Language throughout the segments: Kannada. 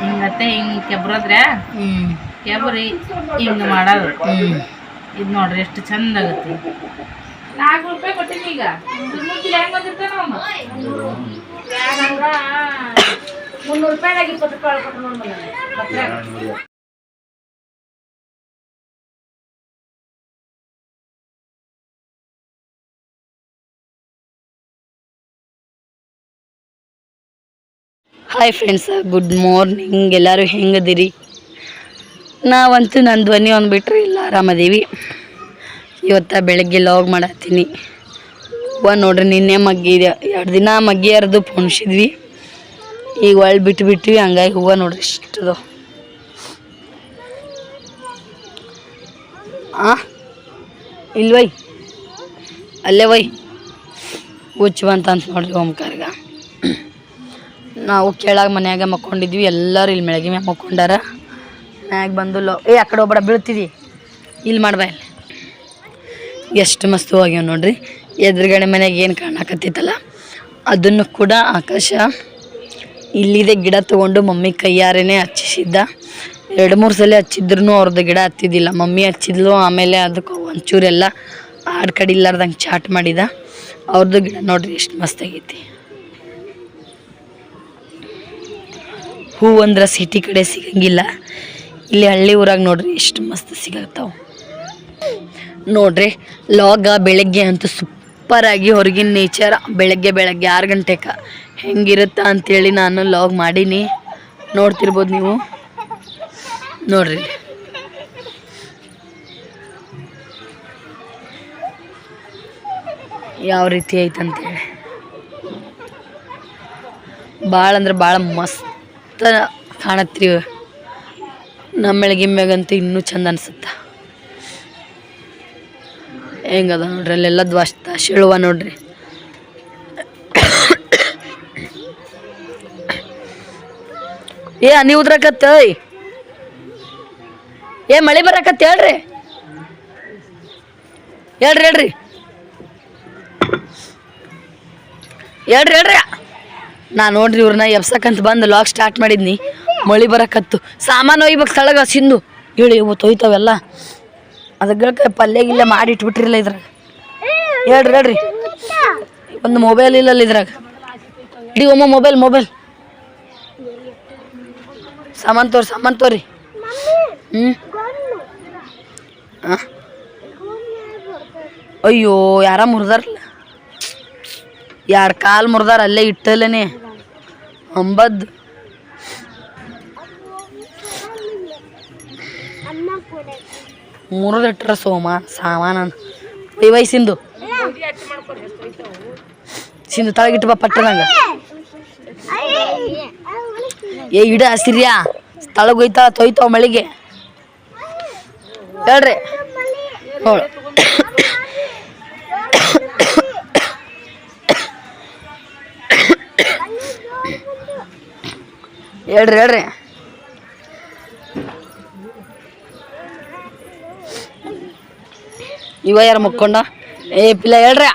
ಹಿಂಗತ್ತೆ ಹಿಂಗೆ ಕೆಬ್ರದ್ರೆ ಕೆಬ್ರಿ ಹಿಂಗೆ ಮಾಡೋದು ಇದು ನೋಡ್ರಿ ಎಷ್ಟು ಚಂದ ಆಗುತ್ತೆ. 4 ರೂಪಾಯಿ ಕೊಟ್ಟಿನಿ ಈಗ ಹೆಂಗ್ ಬಂದಿರ್ತೇವೆ ನಮ್ಮ 300 ರೂಪಾಯಿದಾಗ 20 ರೂಪಾಯಿ ಕೊಟ್ಟು ನೋಡಿ. Hi friends, good morning. ಎಲ್ಲರೂ ಹೆಂಗದಿರಿ? ನಾವಂತೂ ನನ್ನ ಧ್ವನಿ ಒಂದು ಬಿಟ್ಟರೆ ಇಲ್ಲ ಆರಾಮದೀವಿ. ಇವತ್ತು ಬೆಳಗ್ಗೆ ಲಾಗ್ ಮಾಡತ್ತೀನಿ. ನೋಡ್ರಿ ನಿನ್ನೆ ಮಗ್ಗಿ 2 ದಿನ ಮಗ್ಗಿ ಹರಿದು ಪುಣ್ಸಿದ್ವಿ. ಈಗ ಒಳ್ಳೆ ಬಿಟ್ಬಿಟ್ವಿ. ಹಂಗಾಗಿ ಹೂವು ನೋಡ್ರಿ ಇಷ್ಟದು. ಇಲ್ವೈ ಅಲ್ಲೇ ವೈ ಹುಚ್ಚು ಬಂತಂತ ನೋಡ್ರಿ ಓಂಕಾರ್ಗ. ನಾವು ಕೆಳಗೆ ಮನ್ಯಾಗ ಮಕ್ಕೊಂಡಿದ್ವಿ. ಎಲ್ಲರೂ ಇಲ್ಲಿ ಮೆಳಗಿ ಮ್ಯಾಗ ಮಕ್ಕೊಂಡಾರ. ಮ್ಯಾಗ ಬಂದು ಆ ಕಡೆ ಒಬ್ಬರ ಬೀಳ್ತಿದ್ವಿ. ಇಲ್ಲಿ ಮಾಡ್ಬಾ ಇಲ್ಲಿ ಎಷ್ಟು ಮಸ್ತು ಆಗ್ಯಾವ ನೋಡ್ರಿ. ಎದುರುಗಡೆ ಮನೆಯಾಗ ಏನು ಕಾಣಕತ್ತಿತ್ತಲ್ಲ ಅದನ್ನು ಕೂಡ ಆಕಾಶ ಇಲ್ಲಿದೆ ಗಿಡ ತೊಗೊಂಡು ಮಮ್ಮಿ ಕೈಯಾರೇನೆ ಹಚ್ಚಿಸಿದ್ದ. 2-3 ಸಲ ಹಚ್ಚಿದ್ರು ಅವ್ರದ್ದು ಗಿಡ ಹತ್ತಿದ್ದಿಲ್ಲ. ಮಮ್ಮಿ ಹಚ್ಚಿದ್ಲು. ಆಮೇಲೆ ಅದಕ್ಕೆ ಒಂಚೂರೆಲ್ಲ ಆಡ್ ಕಡೆ ಇಲ್ಲಾರ್ದಂಗೆ ಚಾಟ್ ಮಾಡಿದ. ಅವ್ರದ್ದು ಗಿಡ ನೋಡ್ರಿ ಎಷ್ಟು ಮಸ್ತಾಗೈತಿ. ಹೂ ಅಂದ್ರೆ ಸಿಟಿ ಕಡೆ ಸಿಗಂಗಿಲ್ಲ. ಇಲ್ಲಿ ಹಳ್ಳಿ ಊರಾಗ ನೋಡ್ರಿ ಎಷ್ಟು ಮಸ್ತ್ ಸಿಗತ್ತಾವ ನೋಡ್ರಿ. ಲಾಗ ಬೆಳಗ್ಗೆ ಅಂತೂ ಸೂಪರಾಗಿ ಹೊರಗಿನ ನೇಚರ್ ಬೆಳಗ್ಗೆ 6 ಗಂಟೆಗೆ ಹೆಂಗಿರುತ್ತಾ ಅಂಥೇಳಿ ನಾನು ಲಾಗ್ ಮಾಡೀನಿ. ನೋಡ್ತಿರ್ಬೋದು ನೀವು ನೋಡ್ರಿ. ಯಾವ ರೀತಿ ಐತಂತೇಳಿ ಭಾಳ ಅಂದ್ರೆ ಭಾಳ ಮಸ್ತ್ ಕಾಣತ್ರಿ. ನಮ್ಮ ಮೆಳಗಿ ಮ್ಯಾಗಂತೂ ಇನ್ನೂ ಚಂದ ಅನ್ಸುತ್ತೆ. ಹೆಂಗದ ನೋಡ್ರಿ ಅಲ್ಲೆಲ್ಲ ದ್ವಾಸ್ತ ಶಿಳುವ ನೋಡ್ರಿ. ಹನಿ ಉದ್ರಕತ್ತ ಮಳೆ ಬರಕತ್ತ ಹೇಳ್ರಿ ಹೇಳ್ರಿ ನಾ ನೋಡ್ರಿ ಇವ್ರನ್ನ ಎಬ್ಸಕ್ಕಂತ ಬಂದು ಲಾಗ್ ಸ್ಟಾರ್ಟ್ ಮಾಡಿದ್ನಿ. ಮಳೆ ಬರಕತ್ತು. ಸಾಮಾನು ಒಯ್ಬೇಕು ಸ್ಥಳಗ ಸಿಂಧು ಹೇಳಿ ಇವತ್ತು ಒಯ್ತಾವೆಲ್ಲ. ಅದಕ್ಕೆ ಪಲ್ಯಗಿಲ್ಲ ಮಾಡಿ ಇಟ್ಬಿಟ್ರಿಲ್ಲ ಇದ್ರಾಗ. ಹೇಳ್ರಿ ಒಂದು ಮೊಬೈಲ್ ಇಲ್ಲಲ್ಲ ಇದ್ರಾಗ. ಇಡೀ ಒಮ್ಮ ಮೊಬೈಲ್ ಸಾಮಾನು ತೋರಿ. ಅಯ್ಯೋ ಯಾರ ಮುರಿದಾರಲ್ಲ. 2 ಕಾಲು ಮುರಿದಾರ ಅಲ್ಲೇ ಇಟ್ಟಲ್ಲೇ ಅಂಬದ್ದು. ಮುರಿದಿಟ್ರ ಸಾಮಾನ ವಯಸ್ಸಿಂದು ತಳಗಿಟ್ಟು ಬಾ ಪಟ್ಟ ನಂಗೆ. ಇಡ ಹಸಿರ್ಯಾ ತಳಗ ತೊಯ್ತಾವ ಮಳಿಗೆ ಹೇಳ್ರಿ. ಹೇಳ್ರಿ ಇವ ಯಾರ ಮುಕ್ಕೊಂಡ ಪಿಲ್ಲ ಹೇಳ್ರಿ.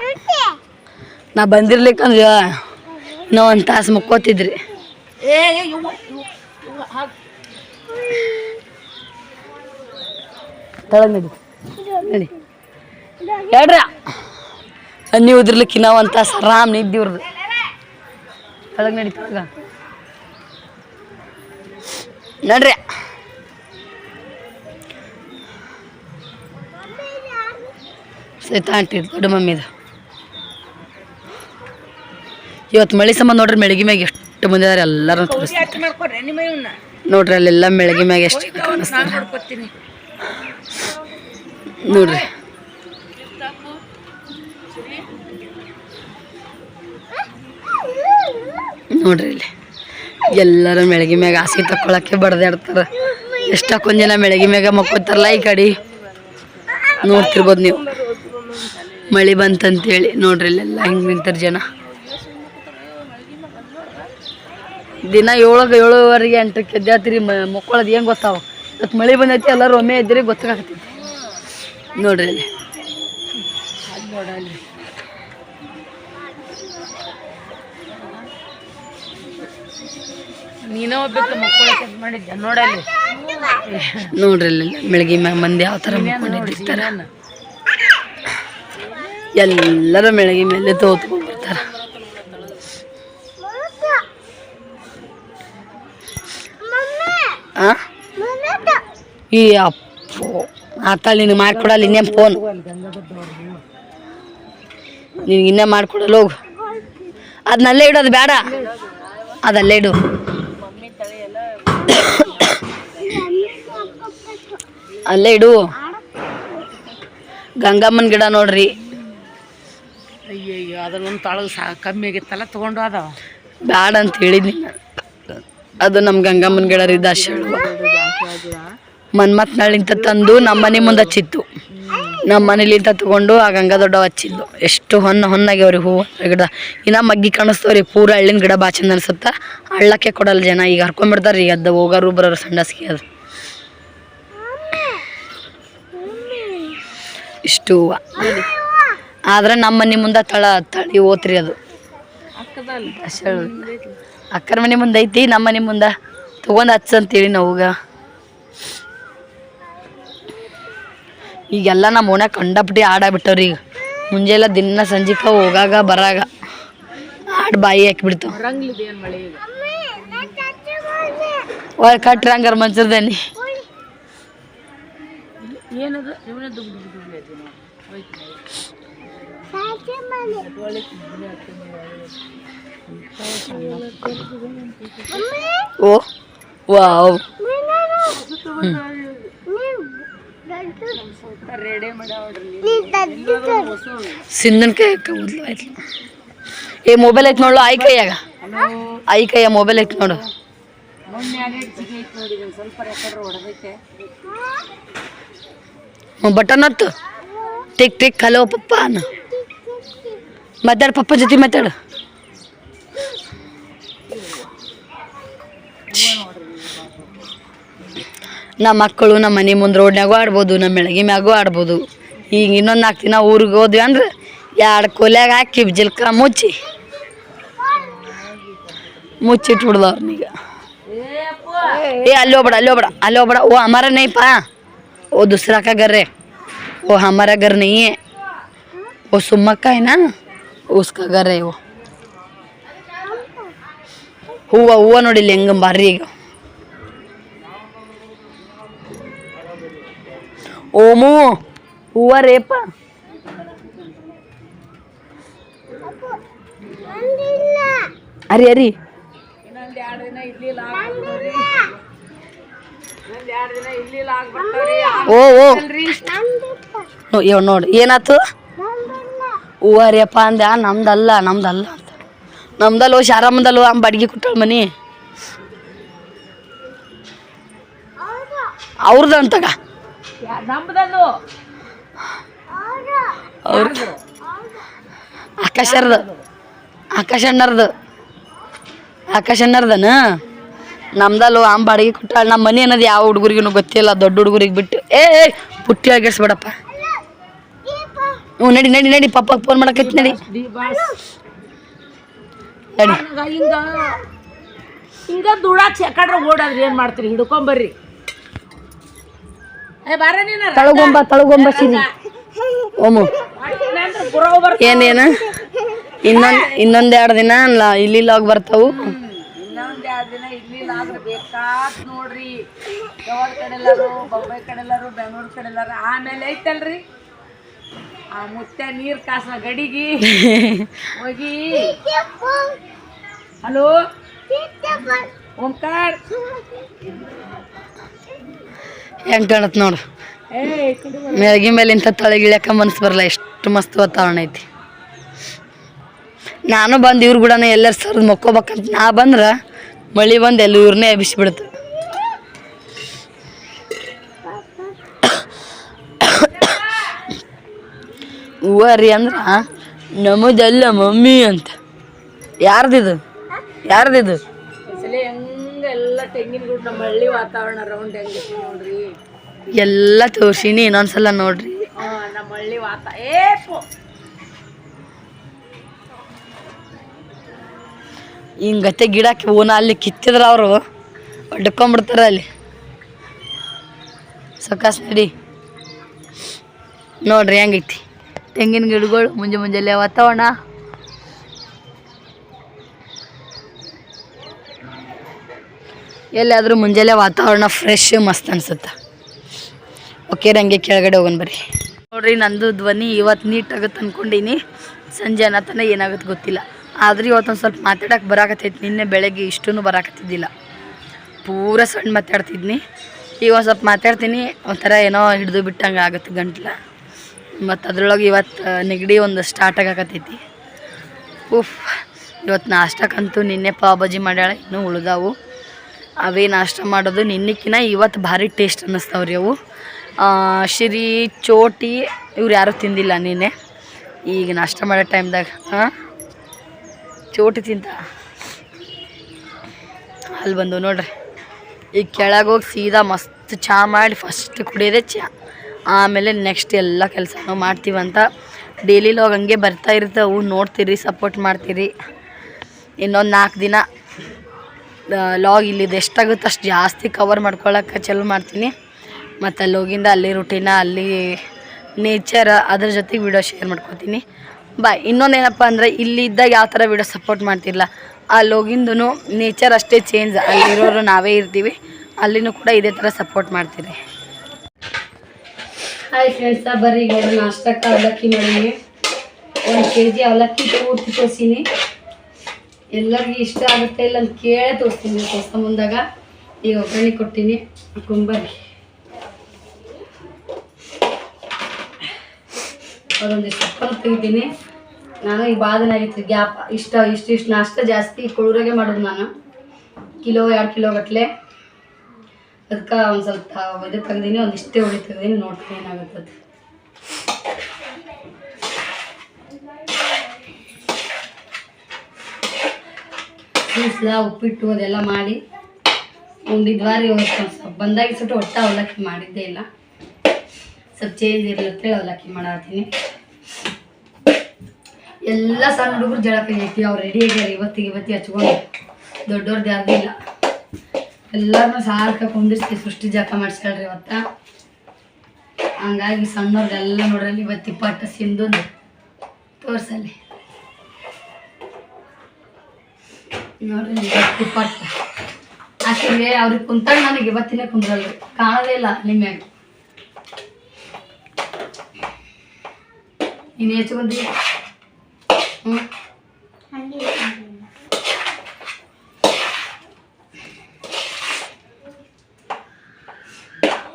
ನಾ ಬಂದಿರ್ಲಿಕ್ಕಂದ್ರೆ ಇನ್ನೂ 1 ತಾಸು ಮುಕ್ಕೋತಿದ್ರಿ. ನಡಿ ಹೇಳ್ರಿ. ನೀವು ಉದಿರ್ಲಿಕ್ಕೆ ಇನ್ನೂ 1 ತಾಸು ಆರಾಮ್ ನಿದ್ದಿವ್ರದ್ದು. ತಳಗ್ ನಡಿ ನಡ್ರಿ. ಆಂಟಿ ದೊಡ್ಡ ಮಮ್ಮಿದು ಇವತ್ತು ಮಳೆ ಸಂಬಂಧ ನೋಡ್ರಿ. ಮೆಳಗಿ ಮ್ಯಾಗ ಎಷ್ಟು ಮಂದಿ ಅದಾರೆ ಎಲ್ಲರೂ ತೋರಿಸ್ತಾರೆ ನೋಡ್ರಿ. ಅಲ್ಲೆಲ್ಲ ಮೆಳಗಿ ಮ್ಯಾಗ ಎಷ್ಟು ಕಾಣಿಸ್ತಾರೆ ನೋಡ್ರಿ. ಇಲ್ಲಿ ಎಲ್ಲರೂ ಮೆಳಗಿ ಮ್ಯಾಗ ಆಸೆ ತಕ್ಕೊಳಕ್ಕೆ ಬಡ್ದಾಡ್ತಾರೆ. ಎಷ್ಟಕ್ಕೊಂದು ಜನ ಮೆಳಗಿ ಮ್ಯಾಗ ಮಕ್ಕೋತಾರಲ್ಲ ಈ ಕಡೆ ನೋಡ್ತಿರ್ಬೋದು ನೀವು. ಮಳೆ ಬಂತಂತೇಳಿ ನೋಡ್ರಿ ಇಲ್ಲೆಲ್ಲ ಹೆಂಗೆ ನಿಂತಾರೆ ಜನ. ದಿನ 7-7:30 8ಕ್ಕೆ ಎದ್ದಾತ್ರಿ. ಮಕ್ಕಳದು ಏನು ಗೊತ್ತಾವ. ಇವತ್ತು ಮಳೆ ಬಂದೈತಿ. ಎಲ್ಲರೂ ಒಮ್ಮೆ ಎದ್ದರೆ ಗೊತ್ತಾಗತ್ತೈತಿ ನೋಡ್ರಿ. ಅಲ್ಲಿ ನೋಡಲ್ರಿ ನೀನೋ ಒಬ್ಬಕ್ಕೆ ಮಕ್ಕಳಕ್ಕೆ ಮಾಡಿದ್ದೆ ನೋಡಲ್ಲಿ ನೋಡ್ರಿ ಅಲ್ಲಿ ಬೆಳಗ್ಗೆ ಮ್ಯಾಗ ಮಂದಿ ಯಾವ ಥರ ಮಕ್ಕೊಂಡಿರ್ತಾರ. ಎಲ್ಲರೂ ಬೆಳಗ್ಗೆ ಮೇಲೆ ತೋತ್ಕೊಂಡ್ಬಿಡ್ತಾರ. ಈ ಅಪ್ಪು ಆತಾಳ ನಿನಗೆ ಮಾಡಿಕೊಡಲ್ಲ ಇನ್ನೇ ಫೋನ್ ನಿನಗೆ ಇನ್ನೇ ಮಾಡಿಕೊಡಲ್ಲ ಹೋಗು. ಅದನ್ನಲ್ಲೇ ಇಡು, ಅದು ಬೇಡ, ಅದಲ್ಲೇ ಇಡು. ಅಲ್ಲೇ ಇಡು. ಗಂಗಮ್ಮನ ಗಿಡ ನೋಡ್ರಿ. ಅಯ್ಯಯ್ಯೋ ಅದನ್ನೊಂದು ತಾಳಗ ಕಮ್ಮಿ ಆಗಿತ್ತಲ್ಲ ತೊಗೊಂಡು ಅದಾವ ಬ್ಯಾಡ ಅಂತ ಹೇಳಿದ್ನಿ. ಅದು ನಮ್ಮ ಗಂಗಮ್ಮನ ಗಿಡ ರೀ ದಾಶಾಳು. ಮನ್ಮತ್ನಾಳಿಂತ ತಂದು ನಮ್ಮ ಮನೆ ಮುಂದೆ ಹಚ್ಚಿತ್ತು. ನಮ್ಮ ಮನೇಲಿಂತ ತಗೊಂಡು ಆ ಗಂಗಾ ದೊಡ್ಡ ಹಚ್ಚಿದ್ದು. ಎಷ್ಟು ಹೊನ್ನಾಗ್ಯಾವ್ರಿ ಹೂವು ಗಿಡ. ಇನ್ನ ಮಗ್ಗಿ ಕಾಣಿಸ್ತವ್ರಿ. ಪೂರ ಹಳ್ಳಿನ ಗಿಡ ಭಾಳ ಚಂದ ಅನ್ಸುತ್ತ. ಹಳ್ಳಕ್ಕೆ ಕೊಡಲ್ಲ ಜನ. ಈಗ ಹರ್ಕೊಂಡ್ಬಿಡ್ತಾರ ರೀ. ಅದ ಹೋಗಾರು ಬರೋರು ಸಂಡಾಸ್ಗೆ ಅದು ಇಷ್ಟು ಹೂವು. ಆದ್ರೆ ನಮ್ಮ ಮನೆ ಮುಂದೆ ತಳಿ ಓತ್ರಿ ಅದು. ಅಕ್ಕರ ಮನೆ ಮುಂದೆ ಐತಿ. ನಮ್ಮ ಮನೆ ಮುಂದೆ ತೊಗೊಂಡು ಹಚ್ಚಂತೇಳಿ ನಾವಾಗ. ಈಗೆಲ್ಲ ನಮ್ಮ ಓಣ್ಯಾಗ ಕಂಡಪಟ್ಟಿ ಆಡಾಬಿಟ್ಟವ್ರಿ. ಈಗ ಮುಂಜಾನೆ ದಿನ ಸಂಜಿಕ ಹೋಗಾಗ ಬರಾಗ ಆಡ್ ಬಾಯಿ ಹಾಕಿಬಿಡ್ತಾವ. ಒಳಗೆ ಕಟ್ರಿ ಹಂಗಾರ ಮಂಚರ್ದೇನಿ. ಓ ವಾವ್. ಸಿಂಧನ್ ಕೈ ಮೊದಲು ಆಯ್ತು. ಏ ಮೊಬೈಲ್ ಐತೆ ನೋಡು ಆಯ್ ಕೈಯಾಗ. ಆಯ್ ಕೈಯ ಮೊಬೈಲ್ ಐತೆ ನೋಡು. ಬಟನ್ ಹತ್ತು. ಟಿಕ್ ಟಿಕ್ ಹಲೋ ಪಪ್ಪ ಅನ್ನ ಮಾತಾಡು. ಪಪ್ಪ ಜೊತೆ ಮಾತಾಡು. ನಮ್ಮ ಮಕ್ಕಳು ನಮ್ಮ ಮನೆ ಮುಂದೆ ರೋಡ್ನಾಗೂ ಆಡ್ಬೋದು, ನಮ್ಮ ಬೆಳಗ್ಗೆ ಮ್ಯಾಗೂ ಆಡ್ಬೋದು. ಈಗ ಇನ್ನೊಂದು 4 ದಿನ ಊರಿಗೆ ಹೋದ್ವಿ ಅಂದ್ರೆ 2 ಕೊಲ್ಯಾಗ ಹಾಕಿ ಜಿಲ್ಕ ಮುಚ್ಚಿಟ್ಬಿಡ್ದವ್ರನ್ನೀಗ. ಏ ಅಲ್ಲಿ ಹೋಗ್ಬೇಡ. ಓ ಹಮಾರ ನೈ ಪಾ. ओ दूसरा का घर है, वो हमारा घर नहीं है. वो सुम्मा का है ना, उसका घर है वो. ಹೂವ ನೋಡಿಲ್ಲ ಹೆಂಗ ಬಾರಿ. ಈಗ ಓಮು ಹೂವ ರೇಪ. ಅರಿ ಓ ನೋಡಿ ಏನಾಯ್ತು. ಹೂವ ರೇಪ ಅಂದ. ನಮ್ದಲ್ಲ ಅಂತ. ನಮ್ದಲ್ಲೋ ಶಾರಮ್ಮದಲ್ಲೋ ಬಡ್ಗಿ ಕೊಟ್ಟಾಳ ಮನಿ ಅವ್ರದ್ದು ಅಂತಗ. ಅವ್ರದ್ದು ಆಕಾಶ ಅಣ್ಣರ್ದನ. ನಮ್ದಲ್ಲೋ ಬಾಡಿಗೆ ಕೊಟ್ಟಾಳ. ನಮ್ಮ ಮನೆ ಅನ್ನೋದು ಯಾವ ಹುಡುಗರಿಗೂ ಗೊತ್ತಿಲ್ಲ, ದೊಡ್ಡ ಹುಡುಗರಿಗೆ ಬಿಟ್ಟು. ಪುಟ್ಟಿ ಆಗಿರ್ಸ್ಬೇಡಪ್ಪ. ಹ್ಞೂ ನಡಿ ಪಪ್ಪಾಗ ಫೋನ್ ಮಾಡಕೈತಿ. ನಡಿ ಹಿಂಗ ದುಡಾಕ್ ಯಾಕಡ್ರ ಓಡಾದ್ರಿ ಏನ್ ಮಾಡ್ತೀರಿ? ಹಿಡ್ಕೊಂಬರ್ರಿ. ತಳಗೊಂಬ ಸಿರಿ ಓಮು. ಏನೇನು ಇನ್ನೊಂದ್ 2 ದಿನ ಇಲ್ಲಿ ಲಾಗ್ ಬರ್ತಾವು. ಇನ್ನೊಂದ್ 2 ದಿನ ಇಲ್ಲಿ ಲಾಗ್ ಬೇಕಾತ್ ನೋಡ್ರಿ. ಧಾರವಾಡ ಕಡೆ ಎಲ್ಲಾರು, ಬೊಂಬೈ ಕಡೆ ಎಲ್ಲಾರು, ಬೆಂಗಳೂರು ಕಡೆ ಎಲ್ಲಾರು. ಆಮೇಲೆ ಐತಲ್ರಿ ಆ ಮುತ್ಯ ನೀರ್ ಕಾಸ ಗಡಿಗಿ ಹೋಗಿ ಹಲೋ ಓಂಕಾರ ಹೆಂಗ್ ಕಾಣತ್ ನೋಡು. ಮ್ಯಾಗಿ ಮೇಲೆ ಇಂಥ ತಳಗಿಳ್ಯಾಕ ಮನ್ಸು ಬರಲ್ಲ. ಎಷ್ಟು ಮಸ್ತ್ ವಾತಾವರಣ ಐತಿ. ನಾನು ಬಂದು ಇವ್ರು ಕೂಡ ಎಲ್ಲರೂ ಸರ್ದು ಮಕ್ಕೋಬೇಕಂತ ನಾ ಬಂದ್ರೆ ಮಳೆ ಬಂದು ಎಲ್ಲ ಇವ್ರನ್ನೇ ಎಬ್ಬಿಸ್ಬಿಡ್ತು. ಹೂವ ರೀ ಅಂದ್ರೆ ನಮ್ಮದಲ್ಲ ಮಮ್ಮಿ ಅಂತ. ಯಾರ್ದಿದು ಹೆಂಗೆಲ್ಲ ತೆಂಗಿನ ಗುಡ್ ನಮ್ಮ ಹಳ್ಳಿ ವಾತಾವರಣ ರೌಂಡ್ ಹೆಂಗೈತಿ ನೋಡ್ರಿ. ಎಲ್ಲ ತೋರ್ಸಿನಿ ಇನ್ನೊಂದ್ಸಲ ನೋಡ್ರಿ. ನಮ್ಮ ಹಳ್ಳಿ ಹಿಂಗತ್ತೆ ಗಿಡಕ್ಕೆ ಓನ ಅಲ್ಲಿ ಕಿತ್ತಿದ್ರೆ ಅವರು ಹೊಡ್ಕೊಂಬಿಡ್ತಾರೆ ಅಲ್ಲಿ ಸೊಕಾಸ್ ನಡಿ ನೋಡ್ರಿ ಹೆಂಗೈತಿ ತೆಂಗಿನ ಗಿಡಗಳು ಮುಂಜಾನೆ ವಾತಾವರಣ ಎಲ್ಲಾದರೂ ಮುಂಜಾನೆ ವಾತಾವರಣ ಫ್ರೆಶ್ ಮಸ್ತ್ ಅನ್ಸುತ್ತೆ. ಓಕೆ ರಂಗೆ ಕೆಳಗಡೆ ಹೋಗೋಣ ಬರ್ರಿ. ನೋಡ್ರಿ ನಂದು ಧ್ವನಿ ಇವತ್ತು ನೀಟಾಗುತ್ತೆ ಅಂದ್ಕೊಂಡೀನಿ, ಸಂಜೆ ಅನ್ನತನ ಏನಾಗುತ್ತೆ ಗೊತ್ತಿಲ್ಲ. ಆದ್ರೆ ಇವತ್ತೊಂದು ಸ್ವಲ್ಪ ಮಾತಾಡೋಕೆ ಬರಾಕತ್ತೈತಿ. ನಿನ್ನೆ ಬೆಳಗ್ಗೆ ಇಷ್ಟೂ ಬರಾಕತ್ತಿದ್ದಿಲ್ಲ, ಪೂರ ಸಣ್ಣ ಮಾತಾಡ್ತಿದ್ನಿ. ಈಗ ಒಂದು ಸ್ವಲ್ಪ ಮಾತಾಡ್ತೀನಿ, ಒಂಥರ ಏನೋ ಹಿಡಿದು ಬಿಟ್ಟಂಗೆ ಆಗುತ್ತೆ ಗಂಟ್ಲ. ಮತ್ತು ಅದ್ರೊಳಗೆ ಇವತ್ತು ನೆಗಡಿ ಒಂದು ಸ್ಟಾರ್ಟ್ ಆಗಾಕತ್ತೈತಿ. ಇವತ್ತು ನಾಷ್ಟಕ್ಕಂತೂ ನಿನ್ನೆ ಪಾವ್ ಭಾಜಿ ಮಾಡ್ಯಾಳ, ಇನ್ನೂ ಉಳ್ದಾವು. ಅವೇ ನಾಷ್ಟ ಮಾಡೋದು. ನಿನ್ನೆಕಿನ ಇವತ್ತು ಭಾರಿ ಟೇಸ್ಟ್ ಅನ್ನಿಸ್ತಾವ್ರಿ ಅವು. ಶಿರಿ ಚೋಟಿ ಇವ್ರು ಯಾರೂ ತಿಂದಿಲ್ಲ ನಿನ್ನೆ. ಈಗ ನಾಷ್ಟ ಮಾಡೋ ಟೈಮ್ದಾಗ ಚೋಟಿ ತಿಂತ ಅಲ್ಲಿ ಬಂದು ನೋಡ್ರಿ. ಈಗ ಕೆಳಗೆ ಹೋಗಿ ಸೀದಾ ಮಸ್ತ್ ಚಹಾ ಮಾಡಿ ಫಸ್ಟ್ ಕುಡಿಯೋದೇ ಚಹಾ, ಆಮೇಲೆ ನೆಕ್ಸ್ಟ್ ಎಲ್ಲ ಕೆಲಸನೂ ಮಾಡ್ತೀವಂತ. ಡೈಲಿ ಲಾಗ್ ಹಂಗೆ ಬರ್ತಾ ಇರ್ತಾವೆ, ನೋಡ್ತೀರಿ, ಸಪೋರ್ಟ್ ಮಾಡ್ತೀರಿ. ಇನ್ನೊಂದು 4 ದಿನ ಲಾಗ್ ಇಲ್ಲಿದ್ದು ಎಷ್ಟಾಗುತ್ತೆ ಅಷ್ಟು ಜಾಸ್ತಿ ಕವರ್ ಮಾಡ್ಕೊಳ್ಳೋಕೆ ಚಲೋ ಮಾಡ್ತೀನಿ. ಮತ್ತು ಅಲ್ಲಿ ಹೋಗಿಂದ ಅಲ್ಲಿ ರೂಟೀನ, ಅಲ್ಲಿ ನೇಚರ್, ಅದ್ರ ಜೊತೆಗೆ ವಿಡಿಯೋ ಶೇರ್ ಮಾಡ್ಕೊತೀನಿ. ಬಾಯ್. ಇನ್ನೊಂದೇನಪ್ಪ ಅಂದರೆ ಇಲ್ಲಿದ್ದಾಗ ಯಾವ ಥರ ವಿಡಿಯೋ ಸಪೋರ್ಟ್ ಮಾಡ್ತಿರಲ್ಲ, ಅಲ್ಲಿ ಹೋಗಿಂದು ನೇಚರ್ ಅಷ್ಟೇ ಚೇಂಜ್. ಅಲ್ಲಿರೋರು ನಾವೇ ಇರ್ತೀವಿ, ಅಲ್ಲಿನೂ ಕೂಡ ಇದೇ ಥರ ಸಪೋರ್ಟ್ ಮಾಡ್ತೀರಿ. ಹಾಯ್ ಫ್ರೆಂಡ್ಸ, ಬರ್ರಿ ಈಗ ನಾಷ್ಟಕ್ಕೆ ಅವಲಕ್ಕಿ ಮಾಡೀನಿ. 1 kg ಅವಲಕ್ಕಿ ಪೂರ್ತಿ ತೋರಿಸೀನಿ. ಎಲ್ಲರಿಗೂ ಇಷ್ಟ ಆಗುತ್ತೆ ಇಲ್ಲ ಅಂತ ಕೇಳೇ ತೋರಿಸ್ತೀನಿ. ತೋರಿಸ್ತಾ ಮುಂದಾಗ ಈಗ ಒಗ್ಗರಣೆ ಕೊಟ್ಟೀನಿ, ಕುಂಬರಿ ಅದೊಂದಿಷ್ಟು ಸೊಪ್ಪನ್ನು ತೆಗಿತೀನಿ. ನಾನು ಈಗ ಬಾದನ ಆಗಿತ್ತು ಗ್ಯಾಪ್. ಇಷ್ಟು ನಾಷ್ಟ ಜಾಸ್ತಿ ಕೊಳೂರಾಗೆ ಮಾಡೋದು ನಾನು, 1 ಕಿಲೋ 2 ಕಿಲೋ ಗಟ್ಟಲೆ. ಅದಕ್ಕೆ ಒಂದು ಸ್ವಲ್ಪ ಇದು ತೆಗ್ದೀನಿ, ಒಂದಿಷ್ಟೇ ಹುಳಿ ತೆಗ್ದೀನಿ. ನೋಡ್ತೀನಿ ಏನಾಗುತ್ತದೆ. ಬೀಸ್ಲ ಉಪ್ಪಿಟ್ಟು ಅದೆಲ್ಲ ಮಾಡಿ ಉಂಡಿದ್ವಾರಿ. ಸ್ವಲ್ಪ ಬಂದಾಗ ಸುಟ್ಟು ಒಟ್ಟು ಅವಲಕ್ಕಿ ಮಾಡಿದ್ದೇ ಇಲ್ಲ, ಸ್ವಲ್ಪ ಚೇಂಜ್ ಇರಲತ್ತೆ ಅವಲಕ್ಕಿ ಮಾಡತ್ತೀನಿ. ಎಲ್ಲ ಸಣ್ಣ ಹುಡುಗರು ಜಳಕ ಐತಿ, ಅವ್ರು ರೆಡಿ ಆಗ್ಯಾರ. ಇವತ್ತಿಗೆ ಹಚ್ಕೊಂಡು ದೊಡ್ಡವ್ರದ್ದು ಯಾರ್ದು ಇಲ್ಲ. ಎಲ್ಲರನ್ನೂ ಸಾರ್ಕ ಕುಂದಿರ್ಸ್ತೀವಿ, ಸೃಷ್ಟಿ ಜಳಕ ಮಾಡಿಸ್ಕೊಳ್ರಿ ಇವತ್ತು. ಹಂಗಾಗಿ ಸಣ್ಣವ್ರದ್ದೆಲ್ಲ ನೋಡ್ರಲ್ಲಿ ಇವತ್ತು ಇಪ್ಪಟ್ಟು ಸಿಂಧುಂದು ತೋರ್ಸಲ್ಲಿ ನೋಡ್ರಿ. ಇವತ್ತು ಇಪ್ಪಟ್ಟು ಆಕೆಗೆ ಅವ್ರಿಗೆ ಕುಂತಾಗ ನನಗೆ ಇವತ್ತಿನೇ ಕುಂದ್ರಲ್ಲ, ಕಾಣೋದೇ ಇಲ್ಲ ನಿಮ್ಮ್ಯಾಗ. ನೀನು ಹೆಚ್ಚುಕೊಂಡಿ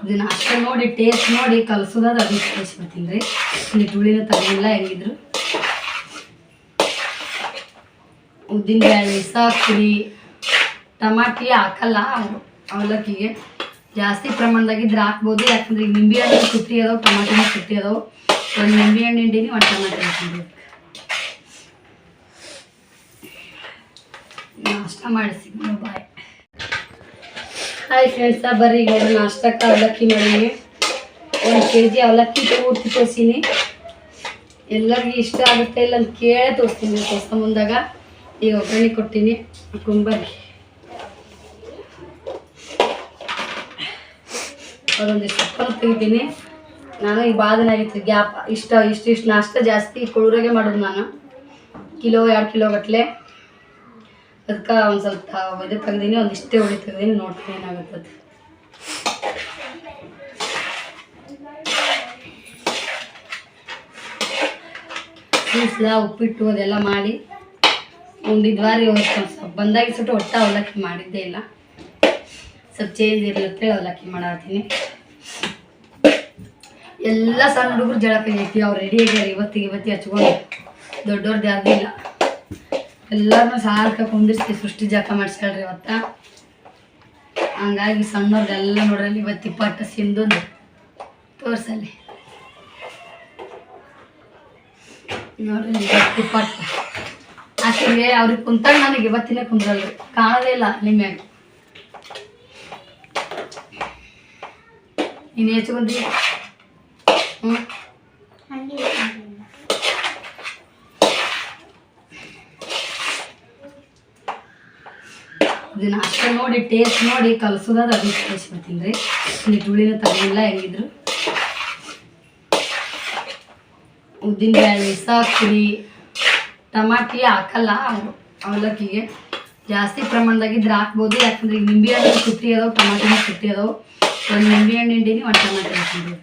ಇದನ್ನ ಅಷ್ಟೇ ನೋಡಿ ಟೇಸ್ಟ್ ನೋಡಿ ಕಲಸೋದಾದ್ರೆ ಅದನ್ನ ಕಲಿಸ್ಬಿಡ್ತೀನಿ ರೀ. ಇಲ್ಲಿ ಹುಳಿನೂ ತಗಲಿಲ್ಲ, ಹೆಂಗಿದ್ರು ಉದ್ದಿನಬೇಳೆ, ಸಾಕುರಿ, ಟಮಾಟಿ ಹಾಕಲ್ಲ ಅವಲಕ್ಕಿಗೆ. ಜಾಸ್ತಿ ಪ್ರಮಾಣದಾಗಿದ್ರೆ ಹಾಕ್ಬೋದು, ಯಾಕಂದ್ರೆ ಈಗ ನಿಂಬೆ ಹಣ್ಣು ಕುಟ್ಟಿ ಅದಾವೆ, ಟಮಾಟಿನ ಕುಟ್ಟಿ ಅದಾವೆ. ಒಂದು ನಿಂಬೆ ಹಣ್ಣು ಹಿಂಡಿನಿ, ಒಂದು ಟಮಾಟಿ ಹಾಕಿದ್ವಿ. ನಾಷ್ಟ ಮಾಡಿಸಿ ಬಾಯ್. ಹಾಯ್ ಫ್ರೆಂಡ್ಸ, ಬರ್ರಿ ಈಗ ನಾಷ್ಟಕ್ಕೆ ಅವಲಕ್ಕಿ ಮಾಡೀನಿ. 1 kg ಅವಲಕ್ಕಿ ಪೂರ್ತಿ ತೋರಿಸೀನಿ. ಎಲ್ಲರಿಗೂ ಇಷ್ಟ ಆಗುತ್ತೆ ಇಲ್ಲ ಅಂತ ಕೇಳೇ ತೋರಿಸ್ತೀನಿ. ತೋರಿಸ್ತಾ ಮುಂದಾಗ ಈಗ ಒಗ್ಗರಣೆ ಕೊಟ್ಟೀನಿ, ಕುಂಬರಿ ಅದೊಂದಿಷ್ಟು ಸೊಪ್ಪನ್ನು ತೆಗಿತೀನಿ. ನಾನು ಈಗ ಬಾದನ ಆಗಿತ್ತು ಗ್ಯಾಪ್. ಇಷ್ಟು ನಾಷ್ಟ ಜಾಸ್ತಿ ಕೊಳೂರಾಗೆ ಮಾಡೋದು ನಾನು, 1 ಕಿಲೋ 2 ಕಿಲೋ ಗಟ್ಟಲೆ. ಅದಕ್ಕೆ ಒಂದು ಸ್ವಲ್ಪ ಇದು ತೆಗ್ದೀನಿ, ಒಂದಿಷ್ಟೇ ಹುಳಿ ತೆಗ್ದೀನಿ. ನೋಡ್ತೀನಿ ಏನಾಗುತ್ತದೆ. ಬೀಸ್ಲ ಉಪ್ಪಿಟ್ಟು ಅದೆಲ್ಲ ಮಾಡಿ ಉಂಡಿದ್ವಾರಿ. ಸ್ವಲ್ಪ ಬಂದಾಗ ಸುಟ್ಟು ಒಟ್ಟು ಅವಲಕ್ಕಿ ಮಾಡಿದ್ದೇ ಇಲ್ಲ, ಸ್ವಲ್ಪ ಚೇಂಜ್ ಇರ್ಲತ್ತೆ ಅವಲಕ್ಕಿ ಮಾಡತ್ತೀನಿ. ಎಲ್ಲ ಸಣ್ಣ ಹುಡುಗರು ಜಳಕ ಐತಿ, ಅವ್ರು ರೆಡಿ ಆಗ್ಯಾರ. ಇವತ್ತಿಗೆ ಹಚ್ಕೊಂಡು ದೊಡ್ಡವ್ರದ್ದು ಯಾರ್ದು ಇಲ್ಲ. ಎಲ್ಲರನ್ನೂ ಸಾರ್ಕ ಕುಂದಿರ್ಸ್ತೀವಿ, ಸೃಷ್ಟಿ ಜಳಕ ಮಾಡಿಸ್ಕೊಳ್ರಿ ಇವತ್ತು. ಹಂಗಾಗಿ ಸಣ್ಣವ್ರದ್ದೆಲ್ಲ ನೋಡ್ರಲ್ಲಿ ಇವತ್ತು ಇಪ್ಪಟ್ಟು ಸಿಂಧುಂದು ತೋರ್ಸಲ್ಲಿ ನೋಡ್ರಿ. ಇವತ್ತು ಇಪ್ಪಟ್ಟು ಆಕೆಗೆ ಅವ್ರಿಗೆ ಕುಂತಾಗ ನನಗೆ ಇವತ್ತಿನೇ ಕುಂದ್ರಲ್ರಿ, ಕಾಣೋದೇ ಇಲ್ಲ ನಿಮ್ಮ್ಯಾಗ. ನೀನು ಹೆಚ್ಚುಕೊಂಡಿ ಇದನ್ನ ಅಷ್ಟೇ ನೋಡಿ ಟೇಸ್ಟ್ ನೋಡಿ ಕಲಸೋದಾದ್ರೆ ಅದು ಕಲಿಸ್ಬಿಡ್ತೀನಿ ರೀ. ಇಲ್ಲಿ ಹುಳಿನ ತಗೊಂಡಿಲ್ಲ ಹೆಂಗಿದ್ರು. ಉದ್ದಿನಬೇಳೆ ಸಾಕ್ರಿ ಟಮಾಟಿ ಹಾಕಲ್ಲ ಅವಲಕ್ಕಿಗೆ, ಜಾಸ್ತಿ ಪ್ರಮಾಣದಾಗಿದ್ರೆ ಹಾಕ್ಬೋದು. ಯಾಕಂದ್ರೆ ಈಗ ನಿಂಬೆ ಹಣ್ಣು ಕುಟ್ಟಿ ಅದಾವೆ, ಟಮಾಟಿನ ಕುಟ್ಟಿ ಅದಾವೆ. ಒಂದು ನಿಂಬೆ ಹಣ್ಣು ಹಿಂಡಿನಿ, ಒಂದು ಟಮಾಟಿ ಹಾಕ್ತೀನಿ.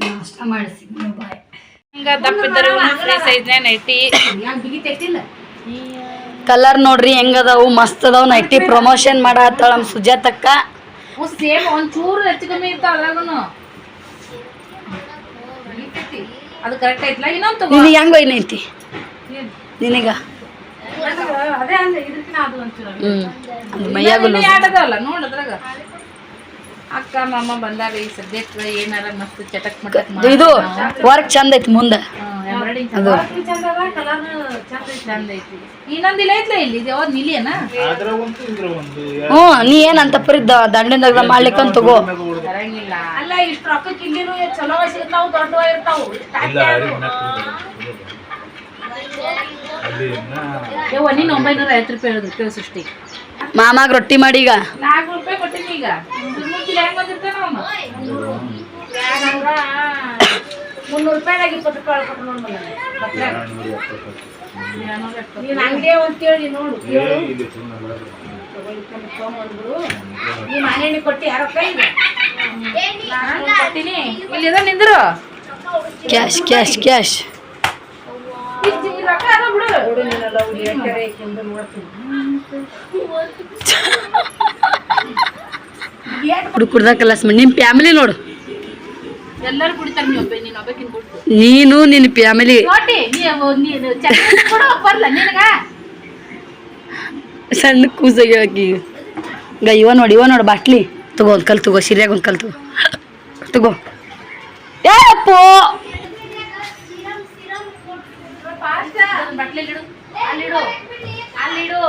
ನಾಷ್ಟ ಮಾಡಿಸಿ ಬಾಯ್. ಹಿಂಗೆ ದಪ್ಪಿದ್ದರು ಫ್ರೀ ಸೈಜ್ನ ನೈಟಿ ಕಲರ್ ನೋಡ್ರಿ ಹೆಂಗದಾವು, ಮಸ್ತ್ ಅದಾವು. ನೈಟಿ ಪ್ರಮೋಷನ್ ಮಾಡತ್ತಾಳ ನಮ್ಮ ಸುಜಾತಕ್ಕ. ಸೇಮ್ ಒಂಚೂರು ಹೆಚ್ಚು ಕಮ್ಮಿ ಇರ್ತಾವ ಅದ್ರಾಗೂ. ಅದು ಕರೆಕ್ಟ್ ಐತ್ಲ. ಇನ್ನೊಂದು ತಗೋ. ನಿನಗೆ ಹೆಂಗ ಏನೈತಿ ನಿನಗ? ಅದೇ ಅಂದ್ರೆ ಇದಕ್ಕಿನ ಅದು ಒಂಚೂರು ಮೈಯಾಗ ಆಡದಲ್ಲ ನೋಡ್ ಅದ್ರಾಗ. ಅಕ್ಕ ಮಾಮ ಬಂದಾಗ ಈ ಸದ್ಯಕ್ಕೆ ಏನಾರ ಮಸ್ತ್ ಚಟಕ್ ಮಟಕ್ ಇದು ವರ್ಕ್ ಚಂದ ಐತಿ ಮುಂದೆ. ಚಂದ ಅದ, ಕಲರ್ ಚಂದ ಐತಿ. ಇನ್ನೊಂದಿಲ್ಲ ಐತ್ಲ ಇಲ್ಲಿ ಯಾವ್ದು ನಿಲಿಯನ. ನೀ ಏನಂತ ಪರಿದ್ದ ದಂಡಿಂದಾಗ ಮಾಡ್ಲಿಕ್ಕಂತ ತಗೋ. ಬರಂಗಿಲ್ಲ ಅಲ್ಲ, ಇಷ್ಟು ರೊಕ್ಕಕ್ಕೆ ಇಲ್ಲಿನೂ ಚಲೋ ಸಿಗ್ತಾವು, ದೊಡ್ಡವ ಇರ್ತಾವು. ನೀನು 950 ರೂಪಾಯಿ ಹೇಳಿದ್ರು ಕೇಳು ಸೃಷ್ಟಿ. ಮಾಮಾಗ ರೊಟ್ಟಿ ಮಾಡಿ ಈಗ 4 ರೂಪಾಯಿ ಕೊಟ್ಟಿನಿ. ಈಗ ಹೆಂಗ್ ಬಂದಿರ್ತಾನ ಅವನು 300 ರೂಪಾಯಿನಾಗ 20 ರೂಪಾಯಿ ಕೊಟ್ಟು ನೋಡ್ಬಲ್ಲ. ನೀನು ಅಂಗಡಿಯ ಅಂತೇಳಿ ನೋಡು, ನೀ ಮನೆ ಕೊಟ್ಟಿ ಯಾರೋ ಕೈ ಕೊಟ್ಟಿನಿ. ಇಲ್ಲಿ ನಿಂದ್ರು ಕ್ಯಾಶ್ ಕ್ಯಾಶ್ ಕ್ಯಾಶ್. ಕುಡ್ದಾಗ ಕಲಸ್ ಮಾಡಿ ನಿಮ್ಮ ಫ್ಯಾಮಿಲಿ ನೋಡು. ಎಲ್ಲರೂ ಕುಡಿತಾರೆ. ನೀನು ಒಬ್ಬಕಿನ ಕೊಟ್ಟು ನೀನು ನಿನ್ನ ಫ್ಯಾಮಿಲಿ ನೋಡಿ. ಬರ್ಲ ನಿನಗ ಸಣ್ಣ ಕೂಸಾಗಿ ಹಾಕಿ ಈಗ ಇವ ನೋಡಿ ಬಾಟ್ಲಿ ತಗೋ. ಒಂದು ಕಲ್ ತಗೋ, ಸಿರಿಯಾಗ ಒಂದು ಕಲ್ ತಗೋ. ಏಪ್ಪೋ ಬಟ್ಲೆಲ್ಲಿಡು, ಅಲ್ಲಿಡು, ಅಲ್ಲಿಡು,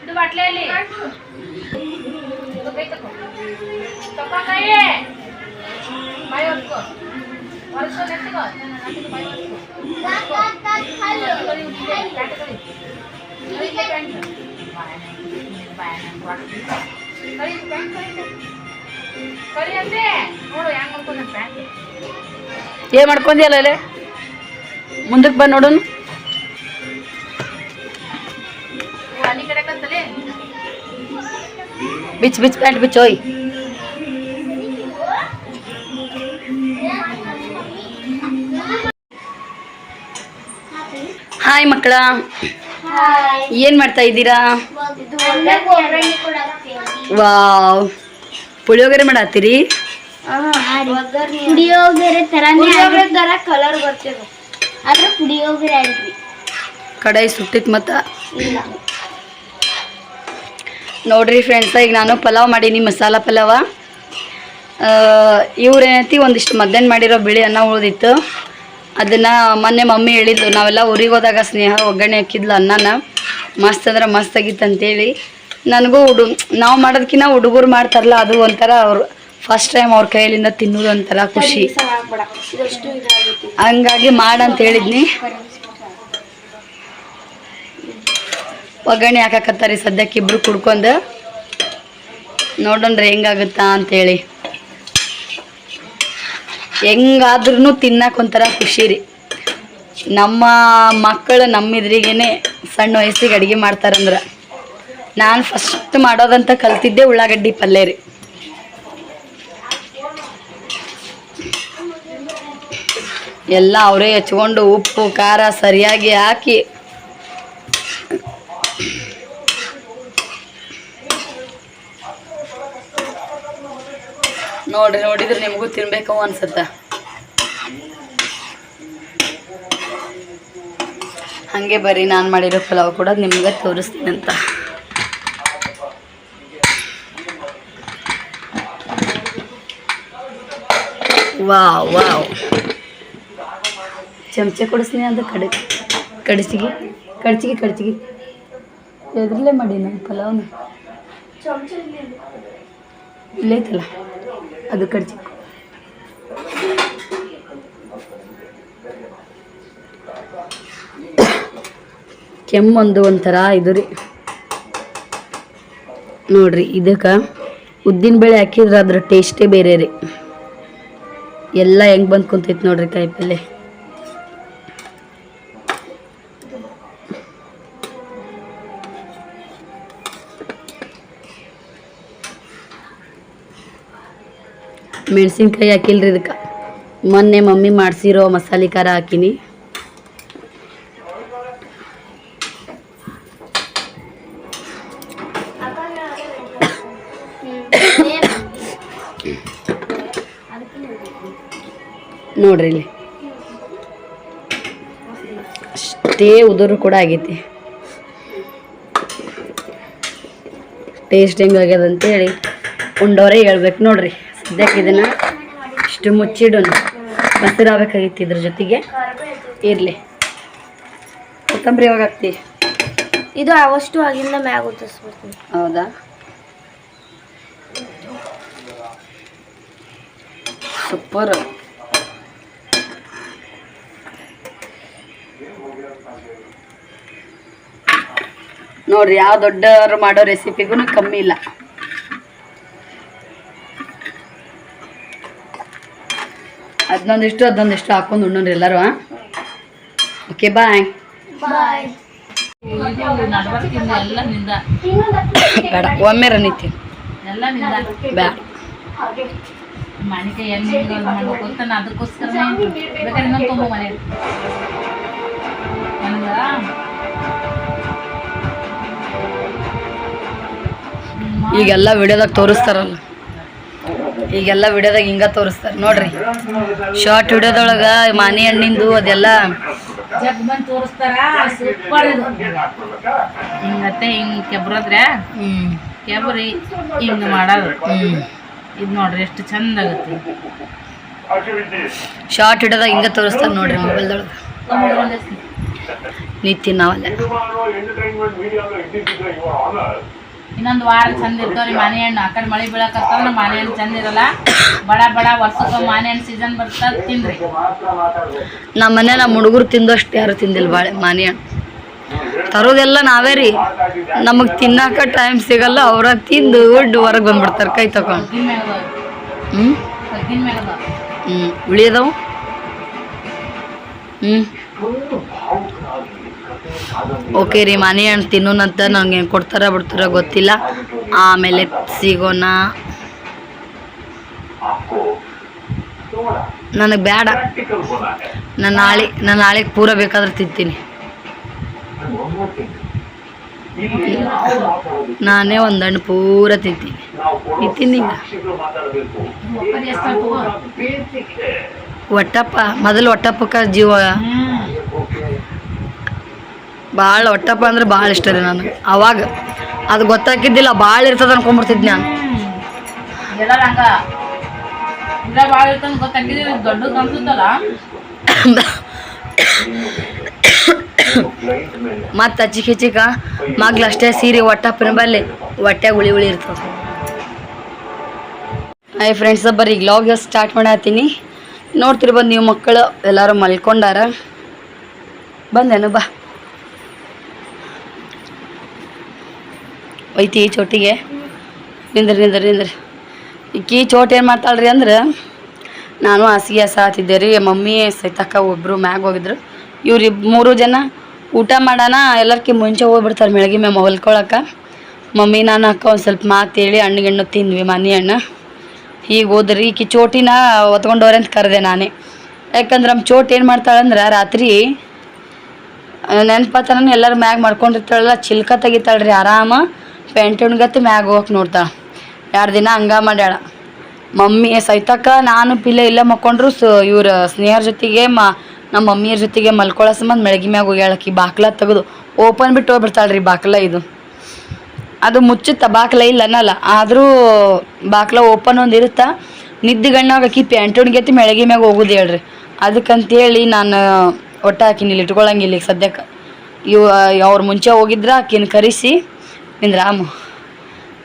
ಇಡು ಬಟ್ಲೆಯಲ್ಲಿ. ತಗೊಂಡಾಯೇ ಬಾಯಿ ಹೊರ್ಕೊ, ಹೊರ್ಕೊ ನೆಟ್ಟಿಗೋ. ಕರಿ ಅಂತೆ ನೋಡು ಹೆಂಗ್ ಮಾಡ್ಕೊಂಡ ಪ್ಯಾಂಟ್. ಏನ್ ಮಾಡ್ಕೊಂದಿಯಲ್ಲ ಅಲ್ಲೇ ಮುಂದಕ್ಕೆ ಬಂದು ನೋಡೋಣ. ಅಲ್ಲಿ ಕಡೆ ಕತ್ತಲೆ ಬಿಚ್ ಪ್ಯಾಂಟ್ ಬಿಚ್ಚ ಹೋಯ್. ಹಾಯ್ ಮಕ್ಕಳ, ಏನ್ ಮಾಡ್ತಾ ಇದ್ದೀರಾ? ವಾವ್, ಪುಳಿಯೋಗರೆ ಮಾಡತ್ತೀರಿ? ಪುಳಿಯೋಗರೆ ತರ ಕಲರ್ ಬರ್ತದೆ, ಆದ್ರೆ ಪುಳಿಯೋಗರೆ ಅಲ್ರಿ. ಕಡಾಯಿ ಸುಟ್ಟಿತ್ ಮತ್ತ ನೋಡ್ರಿ ಫ್ರೆಂಡ್ಸ. ಈಗ ನಾನು ಪಲಾವ್ ಮಾಡೀನಿ, ಮಸಾಲ ಪಲಾವ. ಇವ್ರೇನೈತಿ ಒಂದಿಷ್ಟು ಮಧ್ಯಾಹ್ನ ಮಾಡಿರೋ ಬಿಳಿ ಅನ್ನ ಉಳಿದಿತ್ತು. ಅದನ್ನು ಮೊನ್ನೆ ಮಮ್ಮಿ ಹೇಳಿದ್ಲು, ನಾವೆಲ್ಲ ಊರಿಗೆ ಹೋದಾಗ ಸ್ನೇಹ ಒಗ್ಗರಣೆ ಹಾಕಿದ್ಲು ಅನ್ನನ. ಮಸ್ತ್ ಅಂದ್ರೆ ಮಸ್ತ್ ಆಗಿತ್ತು ಅಂತೇಳಿ. ನನಗೂ ನಾವು ಮಾಡೋದಕ್ಕಿಂತ ಹುಡುಗರು ಮಾಡ್ತಾರಲ್ಲ, ಅದು ಒಂಥರ ಅವ್ರು ಫಸ್ಟ್ ಟೈಮ್ ಅವ್ರ ಕೈಯಲ್ಲಿಂದ ತಿನ್ನೋದು ಒಂಥರ ಖುಷಿ. ಹಂಗಾಗಿ ಮಾಡಂತ ಹೇಳಿದ್ನಿ. ಒಗ್ಗರಣೆ ಹಾಕಕತ್ತಾರೆ ಸದ್ಯಕ್ಕೆ ಇಬ್ರು ಕುಡ್ಕೊಂಡು. ನೋಡೋಣ್ರಿ ಹೆಂಗಾಗುತ್ತಾ ಅಂತೇಳಿ. ಹೆಂಗಾದ್ರೂ ತಿನ್ನಕ್ಕೆ ಒಂಥರ ಖುಷಿ ರೀ. ನಮ್ಮ ಮಕ್ಕಳು ನಮ್ಮಿದ್ರಿಗೇನೆ ಸಣ್ಣ ವಯಸ್ಸಿಗೆ ಅಡುಗೆ ಮಾಡ್ತಾರಂದ್ರೆ, ನಾನು ಫಸ್ಟ್ ಮಾಡೋದಂತ ಕಲ್ತಿದ್ದೆ ಉಳ್ಳಾಗಡ್ಡಿ ಪಲ್ಯ ರೀ. ಎಲ್ಲ ಅವರೇ ಹಚ್ಕೊಂಡು ಉಪ್ಪು ಖಾರ ಸರಿಯಾಗಿ ಹಾಕಿ ನೋಡಿದ್ರೆ ನಿಮಗೂ ತಿನ್ಬೇಕು ಅನ್ಸುತ್ತೆ. ಹಾಗೆ ಬರ್ರಿ, ನಾನು ಮಾಡಿರೋ ಪಲಾವ್ ಕೂಡ ನಿಮ್ಗೆ ತೋರಿಸ್ತೀನಿ ಅಂತ. ವಾವ್ ವಾವ್, ಚಮಚ ಕೊಡಿಸ್ತೀನಿ ಅಂತ ಕಡಚಿಗೆ ಎದ್ರಲ್ಲೇ ಮಾಡಿ ನಾನು ಪಲಾವ್ನ ಇಲ್ಲೈತಲ್ಲ ಅದು ಕಡ್ಚಿ. ಕೆಮ್ಮೊಂದು ಒಂಥರ ಇದು ರೀ ನೋಡ್ರಿ. ಇದಕ್ಕೆ ಉದ್ದಿನ ಬೇಳೆ ಹಾಕಿದ್ರೆ ಅದ್ರ ಟೇಸ್ಟೇ ಬೇರೆ ರೀ. ಎಲ್ಲ ಹೆಂಗೆ ಬಂದು ಕುಂತೈತಿ ನೋಡ್ರಿ ಕಾಯಿಪಲ್ಲೆ. ಮೆಣಸಿನ್ಕಾಯಿ ಹಾಕಿಲ್ರಿ ಇದಕ್ಕೆ. ಮೊನ್ನೆ ಮಮ್ಮಿ ಮಾಡಿಸಿರೋ ಮಸಾಲೆ ಖಾರ ಹಾಕಿನಿ. ನೋಡ್ರಿ ಇಲ್ಲಿ ಅಷ್ಟೇ ಉದುರು ಕೂಡ ಆಗೈತಿ. ಟೇಸ್ಟ್ ಹೆಂಗಾಗ್ಯದ ಅಂತೇಳಿ ಉಂಡವರೇ ಹೇಳ್ಬೇಕು ನೋಡ್ರಿ. ಸದ್ಯಕ್ಕೆ ಇದನ್ನು ಇಷ್ಟು ಮುಚ್ಚಿಡೋಣ. ಮೊಸರು ಆಗ್ಬೇಕಾಗಿತ್ತು ಇದ್ರ ಜೊತೆಗೆ. ಇರಲಿ. ಕೊತ್ತಂಬರಿ ಯಾವಾಗ ಹಾಕ್ತಿ? ಇದು ಅವಷ್ಟು ಆಗಿಂದ ಮ್ಯಾಗ ಉತ್ತಿಸ್ಬಿಡ್ತೀನಿ. ಹೌದಾ? ಸೂಪರ್. ನೋಡ್ರಿ, ಯಾವ ದೊಡ್ಡವರು ಮಾಡೋ ರೆಸಿಪಿಗೂ ಕಮ್ಮಿ ಇಲ್ಲ. ಅದನ್ನೊಂದಿಷ್ಟು ಹಾಕೊಂಡು ಉಣ್ಣೋಣ್ರಿ ಎಲ್ಲರೂ. ಓಕೆ, ಬಾಯ್. ನಡ್ಬರ್ಕಿಂದ ಎಲ್ಲ ನಿಂದ ಬೇಡ, ಒಮ್ಮೆ ರನಿತಿ ಎಲ್ಲ ನಿಂದ ಬೇಡ. ಮಾಣಿಕಾಯಿ ಎಣ್ಣೆ ಮಾಡ್ಬೇಕು ನಾನು ಅದಕ್ಕೋಸ್ಕರ ಬೇಕಾದ್ರೆ ಇನ್ನೊಂದು ತುಂಬ ಮನೆ ಈಗೆಲ್ಲ ವಿಡಿಯೋದಾಗ ತೋರಿಸ್ತಾರಲ್ಲ, ಈಗೆಲ್ಲ ವಿಡಿಯೋದಾಗ ಹಿಂಗ ತೋರಿಸ್ತಾರೆ ನೋಡ್ರಿ. ಶಾರ್ಟ್ ವಿಡಿಯೋದೊಳಗೆ ಮಾನಿ ಹಣ್ಣಿಂದು ಅದೆಲ್ಲ ಜಗ್ ಬಂದು ತೋರಿಸ್ತಾರ. ಸೂಪರ್ ಇದು. ಹಿಂಗತ್ತೆ ಹಿಂಗೆ ಕೆಬ್ರದ್ರೆ ಕೆಬ್ರಿ ಹಿಂಗೆ ಮಾಡೋದು. ಇದು ನೋಡ್ರಿ ಎಷ್ಟು ಚಂದ ಆಗುತ್ತೆ. ಶಾರ್ಟ್ ವಿಡಿಯೋದಾಗ ಹಿಂಗ ತೋರಿಸ್ತಾರೆ ನೋಡ್ರಿ ಮೊಬೈಲ್ದೊಳಗೆ. ನಿತ್ಯ ನಾವಲ್ಲ ಇನ್ನೊಂದು ವಾರ ಚಂದ ಇರ್ತಾವ್ರಿ ಮಾನಿ ಹಣ್ಣು. ಆ ಕಡೆ ಮಳೆ ಬೀಳಕತ್ತಂದ್ರೆ ಮಾನಿ ಹಣ್ಣು ಚಂದ ಇರಲ್ಲ. ಬಡ ವರ್ಷಕ್ಕೆ ಮಾನಿ ಹಣ್ಣು ಸೀಸನ್ ಬರ್ತದೆ, ತಿನ್ರಿ. ನಮ್ಮ ಮನೆ ನಮ್ಮ ಹುಡುಗರು ತಿಂದಷ್ಟು ಯಾರು ತಿಂದಿಲ್ಲ ಬಾಳೆ ಮಾನಿ ಹಣ್ಣು. ತರೋದೆಲ್ಲ ನಾವೇ ರೀ. ನಮಗೆ ತಿನ್ನಕ ಟೈಮ್ ಸಿಗಲ್ಲ. ಅವ್ರ ತಿಂದು ಒಡ್ಡು ಹೊರಗೆ ಬಂದ್ಬಿಡ್ತಾರೆ ಕೈ ತಗೊಂಡು. ಉಳಿಯದವು ಓಕೆ ರೀ. ಮಾನಿ ಹಣ್ಣು ತಿನ್ನೋನಂತ ನಂಗೆ ಕೊಡ್ತಾರ ಬಿಡ್ತಾರ ಗೊತ್ತಿಲ್ಲ. ಆಮೇಲೆ ಸಿಗೋಣ. ನನಗೆ ಬೇಡ. ನಾನು ನಾಳೆಗೆ ಪೂರ ಬೇಕಾದ್ರೆ ತಿಂತೀನಿ. ನಾನೇ ಒಂದು ಹಣ್ಣು ಪೂರ ತಿಂತೀನಿ. ತಿಂತೀನಿ ಒಟ್ಟಪ್ಪ. ಮೊದಲು ಒಟ್ಟಪ್ಪಕ್ಕ ಜೀವ. ಭಾಳ ಒಟ್ಟಪ್ಪ ಅಂದ್ರೆ ಭಾಳ ಇಷ್ಟ ರೀ ನನಗೆ. ಅವಾಗ ಅದು ಗೊತ್ತಾಗಿದ್ದಿಲ್ಲ, ಭಾಳ ಇರ್ತದೆ ಅನ್ಕೊಂಡ್ಬಿಡ್ತಿದ್ದೆ ನಾನು. ಮತ್ತು ಚಿಕ್ಕ ಮಗ್ಲು ಅಷ್ಟೇ ಸೀರೆ ಒಟ್ಟಪ್ಪನ ಬಲ್ಲಿ ಹೊಟ್ಟೆಗೆ ಉಳಿ ಇರ್ತದೆ. ಹಾಯ್ ಫ್ರೆಂಡ್ಸ್, ಬರ್ರಿ ಈಗ ಲಾಗ್ ಸ್ಟಾರ್ಟ್ ಮಾಡತ್ತೀನಿ. ನೋಡ್ತಿರ್ಬೋದು ನೀವು ಮಕ್ಕಳು ಎಲ್ಲರೂ ಮಲ್ಕೊಂಡಾರ. ಬಂದೇನು ಬಾ ಒಯ್ತಿ ಚೋಟಿಗೆ. ನಿಂದ್ರಿ. ಈಕಿ ಚೋಟ್ ಏನು ಮಾಡ್ತಾಳ್ರಿ ಅಂದ್ರೆ, ನಾನು ಹಾಸಿಗೆ ಹಸಾತಿದ್ದೆ ರೀ. ಮಮ್ಮಿ ಸೈತಕ್ಕ ಒಬ್ಬರು ಮ್ಯಾಗ ಹೋಗಿದ್ರು. ಇವ್ರು 3 ಜನ ಊಟ ಮಾಡೋಣ ಎಲ್ಲರ್ಕಿ ಮುಂಚೆ ಹೋಗ್ಬಿಡ್ತಾರೆ ಮೆಳಗಿ ಮ್ಯಾಗ ಹೊಲ್ಕೊಳಕ್ಕೆ. ಮಮ್ಮಿ ನಾನು ಅಕ್ಕ ಒಂದು ಸ್ವಲ್ಪ ಮಾತೇಳಿ ಹಣ್ಣು ತಿಂದ್ವಿ ಮಾನಿ ಹಣ್ಣು. ಹೀಗೆ ಹೋದ್ರಿ. ಈಕಿ ಚೋಟಿನ ಹೊತ್ಕೊಂಡವ್ರೆ ಅಂತ ಕರೆದೆ ನಾನೇ. ಯಾಕಂದ್ರೆ ನಮ್ಮ ಚೋಟ್ ಏನು ಮಾಡ್ತಾಳಂದ್ರೆ ರಾತ್ರಿ ನೆನಪತ್ತನ ಎಲ್ಲರೂ ಮ್ಯಾಗ ಮಾಡ್ಕೊಂಡಿರ್ತಾಳಲ್ಲ, ಚಿಲ್ಕ ತೆಗಿತಾಳ್ರಿ ಆರಾಮ. ಪೆಂಟುಣ್ಗತ್ತೆ ಮ್ಯಾಗ ಹೋಗಕ್ಕೆ ನೋಡ್ತಾಳೆ. 2 ದಿನ ಹಂಗ ಮಾಡ್ಯಾಳ. ಮಮ್ಮಿ ಸೈತಕ್ಕ ನಾನು ಪಿಲ್ಲ ಇಲ್ಲ ಮಕ್ಕೊಂಡ್ರು. ಇವ್ರ ಸ್ನೇಹರ ಜೊತೆಗೆ ನಮ್ಮ ಮಮ್ಮಿಯರ ಜೊತೆಗೆ ಮಲ್ಕೊಳ್ಳೋ ಸಂಬಂಧ ಮೆಳಗಿ ಮ್ಯಾಗ ಹೋಗ್ಯಾಳಕಿ. ಬಾಕ್ಲ ತೆಗೆದು ಓಪನ್ ಬಿಟ್ಟು ಹೋಗ್ಬಿಡ್ತಾಳ್ರಿ. ಬಾಕ್ಲ ಇದು ಅದು ಮುಚ್ಚುತ್ತಾ, ಬಾಕ್ಲ ಇಲ್ಲ ಅನ್ನಲ್ಲ. ಆದರೂ ಬಾಕ್ಲ ಓಪನ್ ಒಂದು ಇರುತ್ತಾ. ನಿದ್ದಿಗಣ್ಣಾಗ ಆಕಿ ಪ್ಯಾಂಟುಣ್ಗೆತ್ತಿ ಮೆಳಗಿ ಮ್ಯಾಗ ಹೋಗೋದು ಹೇಳ್ರಿ. ಅದಕ್ಕಂತೇಳಿ ನಾನು ಒಟ್ಟು ಆಕಿನ ಇಲ್ಲಿ ಇಟ್ಕೊಳಂಗಿಲ್ಲ ಈಗ ಸದ್ಯಕ್ಕೆ. ಅವ್ರು ಮುಂಚೆ ಹೋಗಿದ್ರ ಆಕಿನ ಕರೆಸಿ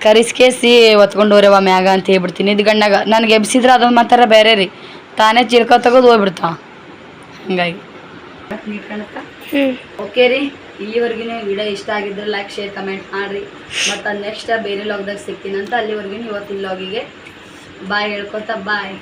ಕರಿಸ್ಕೇಸಿ ಹೊತ್ಕೊಂಡೋರವ ಮ್ಯಾಗ ಅಂತ ಹೇಳ್ಬಿಡ್ತೀನಿ. ನಿದ್ಗಣ್ಣಾಗ ನನಗೆ ಎಬ್ಸಿದ್ರೆ ಅದೊಂದು ಮಾತಾರ ಬೇರೆ ರೀ. ತಾನೇ ಚಿಲ್ಕ ತೆಗೆದು ಹೋಗ್ಬಿಡ್ತಾವ. ಹಂಗಾಗಿ ಓಕೆ ರೀ. ಇಲ್ಲಿವರೆಗೂ ವಿಡಿಯೋ ಇಷ್ಟ ಆಗಿದ್ರೆ ಲೈಕ್ ಶೇರ್ ಕಮೆಂಟ್ ಮಾಡಿರಿ. ಮತ್ತು ನೆಕ್ಸ್ಟ್ ಬೇರೆ ಲಾಗ್ದಾಗ ಸಿಗ್ತೀನಂತ. ಅಲ್ಲಿವರೆಗೂ ಇವತ್ತಿನ ಲಾಗಿಗೆ ಬಾಯ್ ಹೇಳ್ಕೊತ ಬಾಯ್.